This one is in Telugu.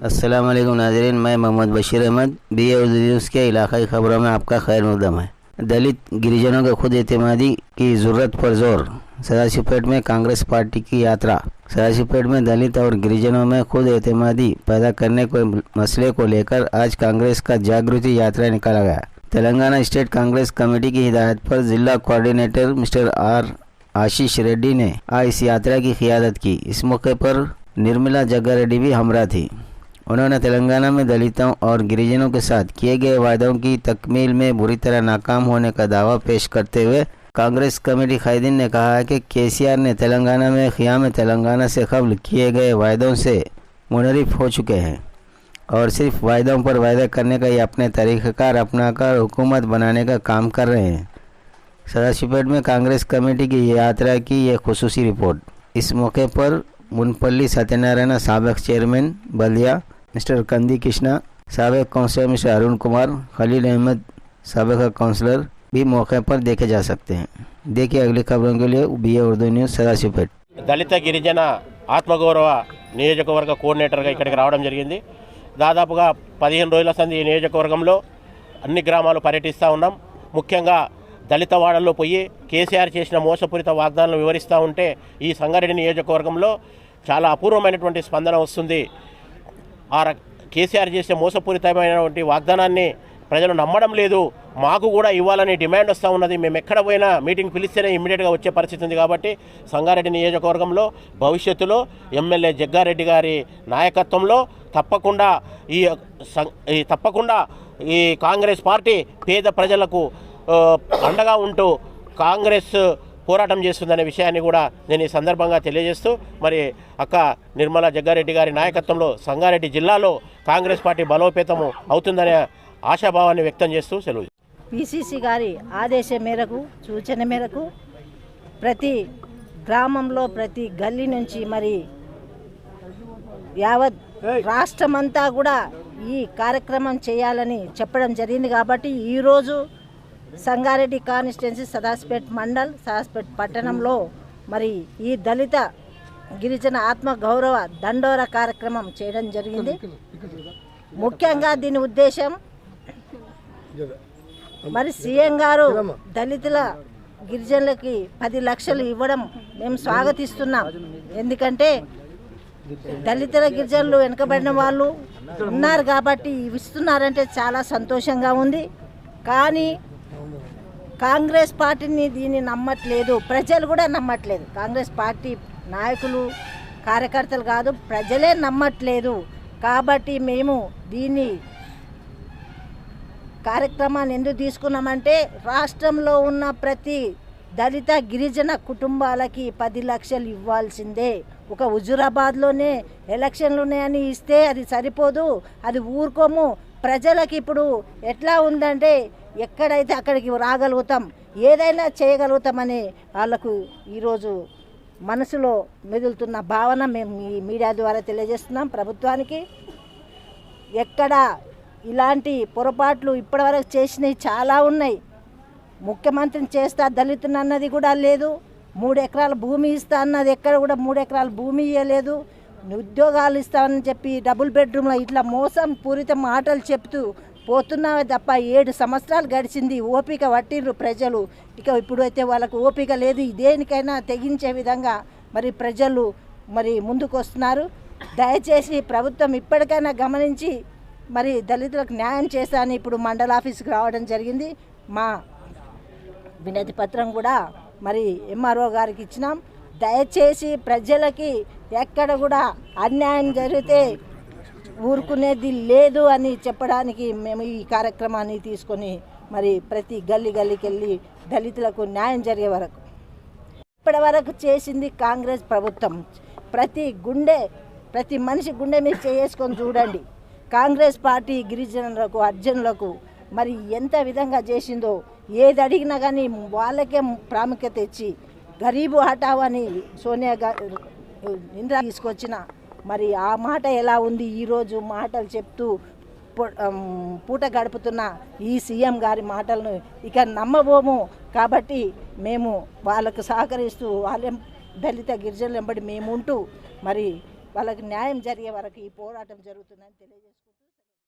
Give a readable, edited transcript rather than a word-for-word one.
अस्सलाम वालेकुम नाज़रीन, मैं मोहम्मद बशीर अहमद BA उर्दू न्यूज़ के इलाकाई खबरों में आपका खैर मकदम है। दलित गिरिजनों के खुद एतमादी की ज़रूरत पर जोर। सदाशिवपेट में कांग्रेस पार्टी की यात्रा। सदाशिवपेट में दलित और गिरिजनों में खुद एतमादी पैदा करने के मसले को लेकर आज कांग्रेस का जागृति यात्रा निकाला गया। तेलंगाना स्टेट कांग्रेस कमेटी की हिदायत पर जिला कोऑर्डिनेटर मिस्टर R आशीष रेड्डी ने आज इस यात्रा की क़ियादत की। इस मौके पर निर्मला जग्गारेड्डी भी हमरा थी। उन्होंने तेलंगाना में दलितों और गिरिजनों के साथ किए गए वायदों की तकमील में बुरी तरह नाकाम होने का दावा पेश करते हुए कांग्रेस कमेटी कायदीन ने कहा है कि KCR ने तेलंगाना में क़ियाम तेलंगाना से कबल किए गए वायदों से मुनरिफ हो चुके हैं और सिर्फ वायदों पर वायदा करने का ये अपने तरीक़ाकार अपनाकर हुकूमत बनाने का काम कर रहे हैं। सदाशिवपेट में कांग्रेस कमेटी की यात्रा की ये खुसूसी रिपोर्ट। इस मौके पर मुनपल्ली सत्यनारायण साबिक चेयरमैन बल्दिया मिस्टर कंदी कृष्णा, साबिक काउंसलर मिस्टर अरुण कुमार, खलील अहमद साबिक काउंसलर भी मौके पर देखे जा सकते हैं। देखिए अगली खबरों के लिए BA उर्दू न्यूज़ सदाशिवपेट। దళిత గిరిజన ఆత్మగౌరవ నియోజకవర్గ కోఆర్డినేటర్గా ఇక్కడికి రావడం జరిగింది. దాదాపుగా 15 రోజుల సంది ఈ నియోజకవర్గంలో అన్ని గ్రామాలు పర్యటిస్తూ ఉన్నాం. ముఖ్యంగా దళిత వాడల్లో పోయి KCR చేసిన మోసపూరిత వాగ్దానాలను వివరిస్తూ ఉంటే ఈ సంగారెడ్డి నియోజకవర్గంలో చాలా అపూర్వమైనటువంటి స్పందన వస్తుంది. KCR చేసే మోసపూరితమైనటువంటి వాగ్దానాన్ని ప్రజలు నమ్మడం లేదు. మాకు కూడా ఇవ్వాలని డిమాండ్ వస్తూ ఉన్నది. మేము ఎక్కడ పోయినా మీటింగ్ పిలిస్తేనే ఇమ్మీడియట్గా వచ్చే పరిస్థితి ఉంది. కాబట్టి సంగారెడ్డి నియోజకవర్గంలో భవిష్యత్తులో ఎమ్మెల్యే జగ్గారెడ్డి గారి నాయకత్వంలో తప్పకుండా ఈ కాంగ్రెస్ పార్టీ పేద ప్రజలకు అండగా ఉంటూ కాంగ్రెస్ పోరాటం చేస్తుందనే విషయాన్ని కూడా నేను ఈ సందర్భంగా తెలియజేస్తూ మరి అక్క నిర్మలా జగ్గారెడ్డి గారి నాయకత్వంలో సంగారెడ్డి జిల్లాలో కాంగ్రెస్ పార్టీ బలోపేతము అవుతుందనే ఆశాభావాన్ని వ్యక్తం చేస్తూ సెలవు. PCC గారి ఆదేశం మేరకు సూచన మేరకు ప్రతి గ్రామంలో ప్రతి గల్లీ నుంచి మరి యావత్ రాష్ట్రమంతా కూడా ఈ కార్యక్రమం చేయాలని చెప్పడం జరిగింది. కాబట్టి ఈరోజు సంగారెడ్డి కాన్స్టిట్యున్సీ సదాశివపేట్ మండల్ సదాశివపేట్ పట్టణంలో మరి ఈ దళిత గిరిజన ఆత్మ గౌరవ దండోర కార్యక్రమం చేయడం జరిగింది. ముఖ్యంగా దీని ఉద్దేశం మరి సీఎం గారు దళితుల గిరిజనులకి 10 లక్షలు ఇవ్వడం మేము స్వాగతిస్తున్నాం. ఎందుకంటే దళితుల గిరిజనులు వెనుకబడిన వాళ్ళు ఉన్నారు కాబట్టి ఇస్తున్నారంటే చాలా సంతోషంగా ఉంది. కానీ కాంగ్రెస్ పార్టీని దీన్ని నమ్మట్లేదు, ప్రజలు కూడా నమ్మట్లేదు. కాంగ్రెస్ పార్టీ నాయకులు కార్యకర్తలు కాదు, ప్రజలే నమ్మట్లేదు. కాబట్టి మేము దీన్ని కార్యక్రమాన్ని ఎందుకు తీసుకున్నామంటే రాష్ట్రంలో ఉన్న ప్రతి దళిత గిరిజన కుటుంబాలకి 10 లక్షలు ఇవ్వాల్సిందే. ఒక హుజూరాబాద్లోనే ఎలక్షన్లు ఉన్నాయని ఇస్తే అది సరిపోదు, అది ఊరుకోము. ప్రజలకు ఇప్పుడు ఎట్లా ఉందంటే ఎక్కడైతే అక్కడికి రాగలుగుతాం, ఏదైనా చేయగలుగుతామని వాళ్ళకు ఈరోజు మనసులో మెదులుతున్న భావన మేము ఈ మీడియా ద్వారా తెలియజేస్తున్నాం. ప్రభుత్వానికి ఎక్కడ ఇలాంటి పొరపాట్లు ఇప్పటివరకు చేసినవి చాలా ఉన్నాయి. ముఖ్యమంత్రిని చేస్తా దళితుని అన్నది కూడా లేదు. 3 ఎకరాల భూమి ఇస్తా అన్నది ఎక్కడ కూడా 3 ఎకరాల భూమి ఇవ్వలేదు. ఉద్యోగాలు ఇస్తామని చెప్పి డబుల్ బెడ్రూమ్లో ఇట్లా మోసం పూరిత మాటలు చెప్తూ పోతున్నామే తప్ప 7 సంవత్సరాలు గడిచింది. ఓపిక పట్టిర్రు ప్రజలు. ఇక ఇప్పుడు అయితే వాళ్ళకు ఓపిక లేదు. దేనికైనా తెగించే విధంగా మరి ప్రజలు మరి ముందుకు వస్తున్నారు. దయచేసి ప్రభుత్వం ఇప్పటికైనా గమనించి మరి దళితులకు న్యాయం చేస్తానని ఇప్పుడు మండల ఆఫీస్కి రావడం జరిగింది. మా వినతి పత్రం కూడా మరి MRO గారికి ఇచ్చినాం. దయచేసి ప్రజలకి ఎక్కడ కూడా అన్యాయం జరిగితే ఊరుకునేది లేదు అని చెప్పడానికి మేము ఈ కార్యక్రమాన్ని తీసుకొని మరి ప్రతి గల్లీకి వెళ్ళి దళితులకు న్యాయం జరిగే వరకు ఇప్పటి వరకు చేసింది కాంగ్రెస్ ప్రభుత్వం. ప్రతి మనిషి గుండె మీద చేసుకొని చూడండి. కాంగ్రెస్ పార్టీ గిరిజనులకు అర్జునులకు మరి ఎంత విధంగా చేసిందో, ఏది అడిగినా కానీ వాళ్ళకే ప్రాముఖ్యత ఇచ్చి గరీబు హఠావ్ అని సోనియా గారు ఇందిరా తీసుకొచ్చిన మరి ఆ మాట ఎలా ఉంది ఈరోజు మాటలు చెప్తూ పూట గడుపుతున్న ఈ సీఎం గారి మాటలను ఇక నమ్మబోము. కాబట్టి మేము వాళ్ళకు సహకరిస్తూ వాళ్ళ దళిత గిరిజనులు వెంబడి మేము ఉంటూ మరి వాళ్ళకి న్యాయం జరిగే వరకు ఈ పోరాటం జరుగుతుందని తెలియజేసుకుంటున్నాను.